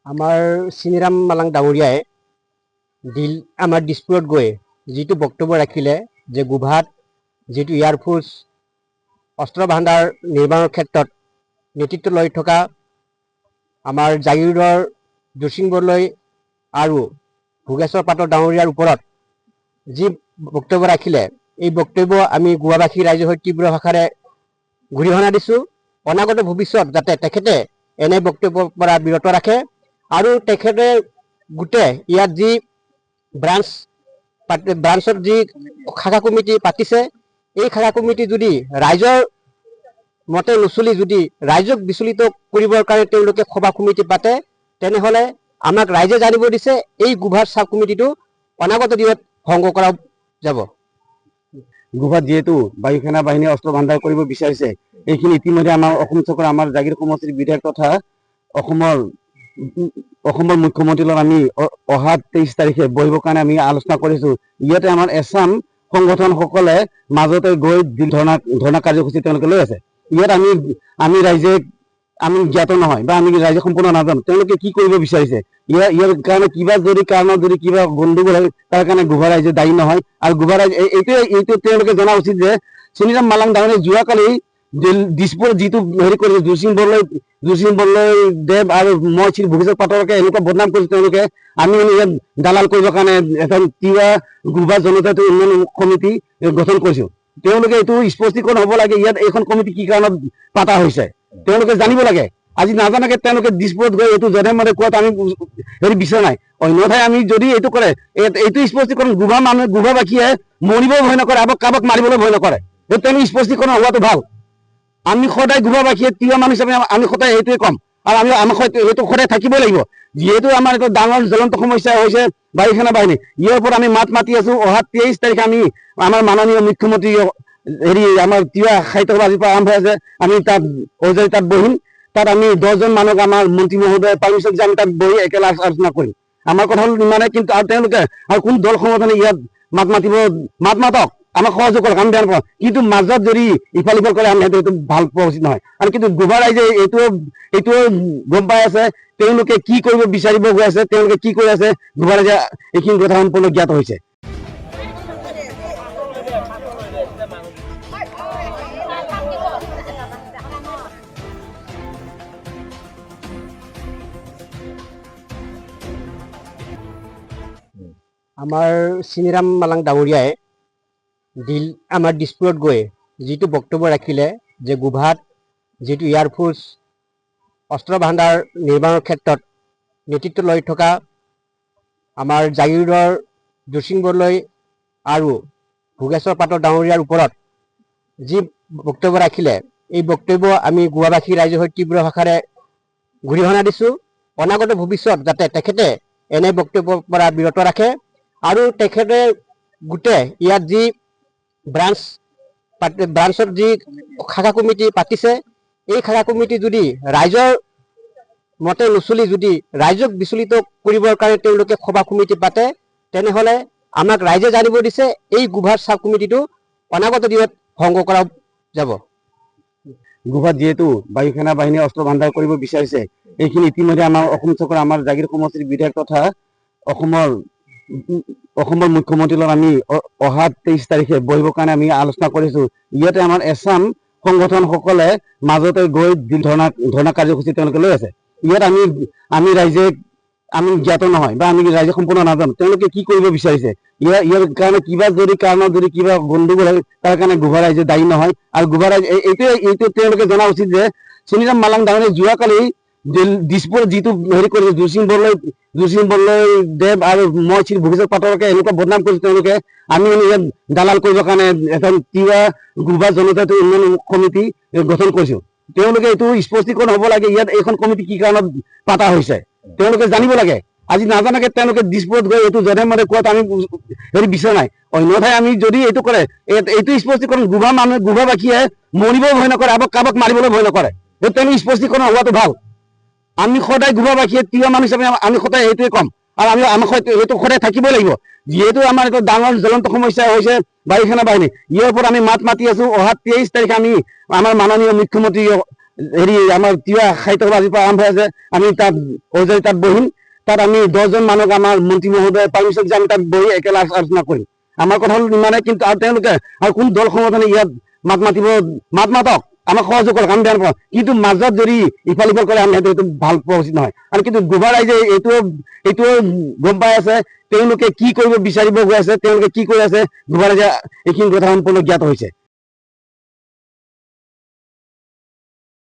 আমাৰ চিনিৰাম মালাং ডাঙৰীয়াই আমাৰ দিছপুৰত গৈ যিটো বক্তব্য ৰাখিলে যে গুভাত যিটো এয়াৰফোৰ্চ অস্ত্ৰ ভাণ্ডাৰ নিৰ্মাণৰ ক্ষেত্ৰত নেতৃত্ব লৈ থকা আমাৰ জাগিৰোডৰ জোচিং বৰদলৈ আৰু ভোগেশ্বৰ পাটৰ ডাঙৰীয়াৰ ওপৰত যি বক্তব্য ৰাখিলে, এই বক্তব্য আমি গোৱাবাসী ৰাইজৰ হৈ তীব্ৰ ভাষাৰে গৰিহণা দিছোঁ। অনাগত ভৱিষ্যত যাতে তেখেতে এনে বক্তব্যৰ পৰা বিৰত ৰাখে আৰু তেখেতে গোটেই ইয়াত যি ব্ৰাঞ্চৰ যি শাখা কমিটি পাতিছে, এই শাখা কমিটি যদি ৰাইজৰ মতে নচলি যদি ৰাইজক বিচলিত কৰিবৰ কাৰণে তেওঁলোকে সভা কমিটি পাতে, তেনেহ'লে আমাক ৰাইজে জানিব দিছে এই গুভাৰ চাব কমিটিটো অনাগত দিনত ভংগ কৰা যাব। গুভাত যিহেতু বায়ু সেনা বাহিনীয়ে অস্ত্ৰ ভাণ্ডাৰ কৰিব বিচাৰিছে, এইখিনি ইতিমধ্যে আমাৰ অসম চৰকাৰ আমাৰ জাগিৰ সমষ্টিৰ বিধায়ক তথা অসমৰ মুখ্যমন্ত্ৰীৰ লগত আমি অহা 23 তাৰিখে বহিবৰ কাৰণে আমি আলোচনা কৰিছোঁ। ইয়াতে আমাৰ এছাম সংগঠনসকলে মাজতে গৈ ধৰ্ণা কাৰ্যসূচী তেওঁলোকে লৈ আছে। ইয়াত আমি ৰাইজে আমি জ্ঞাত নহয় বা আমি ৰাইজে সম্পূৰ্ণ নাজানো তেওঁলোকে কি কৰিব বিচাৰিছে। ইয়াৰ কাৰণে কাৰণত যদি কিবা গণ্ডগোল হয় তাৰ কাৰণে গুভা ৰাইজে দায়ী নহয়। আৰু গুভা ৰাইজ এইটো তেওঁলোকে জনা উচিত যে চিনিৰাম মালাং ডাঙৰীয়াই যোৱাকালি দিছপুৰত যিটো হেৰি কৰিছে, জোচিং বৰদলৈ দেৱ আৰু মই শ্ৰী ভোগেশ্বৰ পাটৰকে এনেকুৱা বদনাম কৰিছে তেওঁলোকে। আমি ইয়াত দালাল কৰিবৰ কাৰণে এখন তিৱা গুভা জনজাতি উন্নয়ন সমিতি গঠন কৰিছোঁ। তেওঁলোকে এইটো স্পষ্টীকৰণ হ'ব লাগে ইয়াত এইখন কমিটি কি কাৰণত পাতা হৈছে তেওঁলোকে জানিব লাগে। আজি নাজানাকে তেওঁলোকে দিছপুৰত গৈ এইটো জনে মনে কোৱাত আমি হেৰি বিচৰা নাই। অন্যথাই আমি যদি এইটো কৰে এইটো স্পষ্টীকৰণ গুভাবাসীয়ে মৰিবও ভয় নকৰে আৰু কাৰোবাক মাৰিবলৈ ভয় নকৰে। তেওঁলোক স্পষ্টীকৰণ হোৱাটো ভাল। আমি সদায় গুভাবাসীয়ে তিৱা মানুহ হিচাপে আমি সদায় এইটোৱে ক'ম আৰু আমাক এইটো সদায় থাকিবই লাগিব। যিহেতু আমাৰ এইটো ডাঙৰ জ্বলন্ত সমস্যা হৈছে বায়ু সেনা বাহিনী, ইয়াৰ ওপৰত আমি মাত মাতি আছোঁ। অহা 23 তাৰিখে আমি আমাৰ মাননীয় মুখ্যমন্ত্ৰী আমাৰ তিৱা সাহিত্য সভা আজিৰ পৰা আৰম্ভ হৈছে, আমি তাত বহিম। তাত আমি 10জন মানুহক আমাৰ মন্ত্ৰী মহোদয় পাৰ্মিশ্যন যে আমি তাত বহি একেলগে আলোচনা কৰিম। আমাৰ কথা হ'ল ইমানে, কিন্তু আৰু তেওঁলোকে আৰু কোন দল সংগঠনে ইয়াত মাত মাতক আমাক সহযোগ কৰক, আমি বেয়া নাপাওঁ। কিন্তু মাজত যদি ইফাল সিফাল কৰে আমি সেইটো ভাল পোৱা উচিত নহয়। আৰু কিন্তু গুভা ৰাইজে এইটো গম পাই আছে তেওঁলোকে কি কৰিব বিচাৰিব গৈ আছে, তেওঁলোকে কি কৰি আছে, গুভা ৰাইজে এইখিনি কথা সম্পূৰ্ণ জ্ঞাত হৈছে। আমাৰ চিনিৰাম মালাং ডাঙৰীয়াই আমাৰ দিছপুৰত গৈ যিটো বক্তব্য ৰাখিলে যে গুভাত যিটো এয়াৰফোৰ্চ অস্ত্ৰ ভাণ্ডাৰ নিৰ্মাণৰ ক্ষেত্ৰত নেতৃত্ব লৈ থকা আমাৰ জাগিৰোডৰ জোচিং বৰদলৈ আৰু ভোগেশ্বৰ পাটৰ ডাঙৰীয়াৰ ওপৰত যি বক্তব্য ৰাখিলে, এই বক্তব্য আমি গোৱাবাসী ৰাইজৰ হৈ তীব্ৰ ভাষাৰে গৰিহণা দিছোঁ। অনাগত ভৱিষ্যত যাতে তেখেতে এনে বক্তব্যৰ পৰা বিৰত ৰাখে আৰু তেখেতে গোটেই ইয়াত যি ব্ৰাঞ্চৰ যি শাখা কমিটি পাতিছে, এই শাখা কমিটি যদি ৰাইজৰ মতে নচলি যদি ৰাইজক বিচলিত কৰিবৰ কাৰণে তেওঁলোকে সভা কমিটি পাতে, তেনেহ'লে আমাক ৰাইজে জানিব দিছে এই গুভাৰ চাব কমিটিটো অনাগত দিনত ভংগ কৰা যাব। গুভাত যিহেতু বায়ু সেনা বাহিনীয়ে অস্ত্ৰ ভাণ্ডাৰ কৰিব বিচাৰিছে, এইখিনি ইতিমধ্যে আমাৰ অসম চৰকাৰ আমাৰ জাগিৰ সমষ্টিৰ বিধায়ক তথা অসমৰ মুখ্যমন্ত্ৰীৰ লগত আমি অহা 23 তাৰিখে বহিবৰ কাৰণে আমি আলোচনা কৰিছোঁ। ইয়াতে আমাৰ এছাম সংগঠনসকলে মাজতে গৈ ধৰ্ণা কাৰ্যসূচী তেওঁলোকে লৈ আছে। ইয়াত আমি ৰাইজে আমি জ্ঞাত নহয় বা আমি ৰাইজে সম্পূৰ্ণ নাজানো তেওঁলোকে কি কৰিব বিচাৰিছে। ইয়াৰ কাৰণে কাৰণত যদি কিবা গণ্ডগোল হয় তাৰ কাৰণে গুভা ৰাইজে দায়ী নহয়। আৰু গুভা ৰাইজ এইটো তেওঁলোকে জনা উচিত যে চিনিৰাম মালাং ডাঙৰীয়াই যোৱাকালি দিছপুৰত যিটো হেৰি কৰিছে, জোচিং বৰদলৈ দেৱ আৰু মই শ্ৰী ভোগেশ্বৰ পাটৰকে এনেকুৱা বদনাম কৰিছে তেওঁলোকে। আমি ইয়াত দালাল কৰিবৰ কাৰণে এখন তিৱা গুভা জনজাতি উন্নয়ন সমিতি গঠন কৰিছোঁ। তেওঁলোকে এইটো স্পষ্টীকৰণ হ'ব লাগে ইয়াত এইখন কমিটি কি কাৰণত পাতা হৈছে তেওঁলোকে জানিব লাগে। আজি নাজানাকে তেওঁলোকে দিছপুৰত গৈ এইটো জনে মনে কোৱাত আমি হেৰি বিচৰা নাই। অন্যথাই আমি যদি এইটো কৰে এইটো স্পষ্টীকৰণ গুভাবাসীয়ে মৰিবও ভয় নকৰে আৰু কাৰোবাক মাৰিবলৈ ভয় নকৰে। তেওঁলোক স্পষ্টীকৰণ হোৱাটো ভাল। আমি সদায় গুভাবাসীয়ে তিৱা মানুহ হিচাপে আমি সদায় এইটোৱে ক'ম আৰু আমি আমাক এইটো সদায় থাকিব লাগিব। যিহেতু আমাৰ এইটো ডাঙৰ জ্বলন্ত সমস্যা হৈছে বায়ু সেনা বাহিনী, ইয়াৰ ওপৰত আমি মাত মাতি আছো। অহা 23 তাৰিখে আমি আমাৰ মাননীয় মুখ্যমন্ত্ৰী আমাৰ তিৱা সাহিত্য সভাৰ পৰা আৰম্ভ হৈছে, আমি তাত অজয় তাত বহিম। তাত আমি 10জন মানুহক আমাৰ মন্ত্ৰী মহোদয় পাৰ্মিশ্যন দিছে, আমি তাত বহি একেলগে আলোচনা কৰিম। আমাৰ কথা হ'ল ইমানে, কিন্তু আৰু তেওঁলোকে আৰু কোন দল সংগঠনে ইয়াত মাত মাতক, আমাক সহযোগ কৰক, আমি বেয়া নাপাওঁ। কিন্তু মাজত যদি ইফাল সিফাল কৰে আমি সেইটো ভাল পোৱা উচিত নহয়। আৰু কিন্তু গোভা ৰাইজে এইটো গম পাই আছে তেওঁলোকে কি কৰিব বিচাৰিব গৈ আছে, তেওঁলোকে কি কৰি আছে, গোভা ৰাইজে এইখিনি কথা সম্পূৰ্ণ জ্ঞাত হৈছে।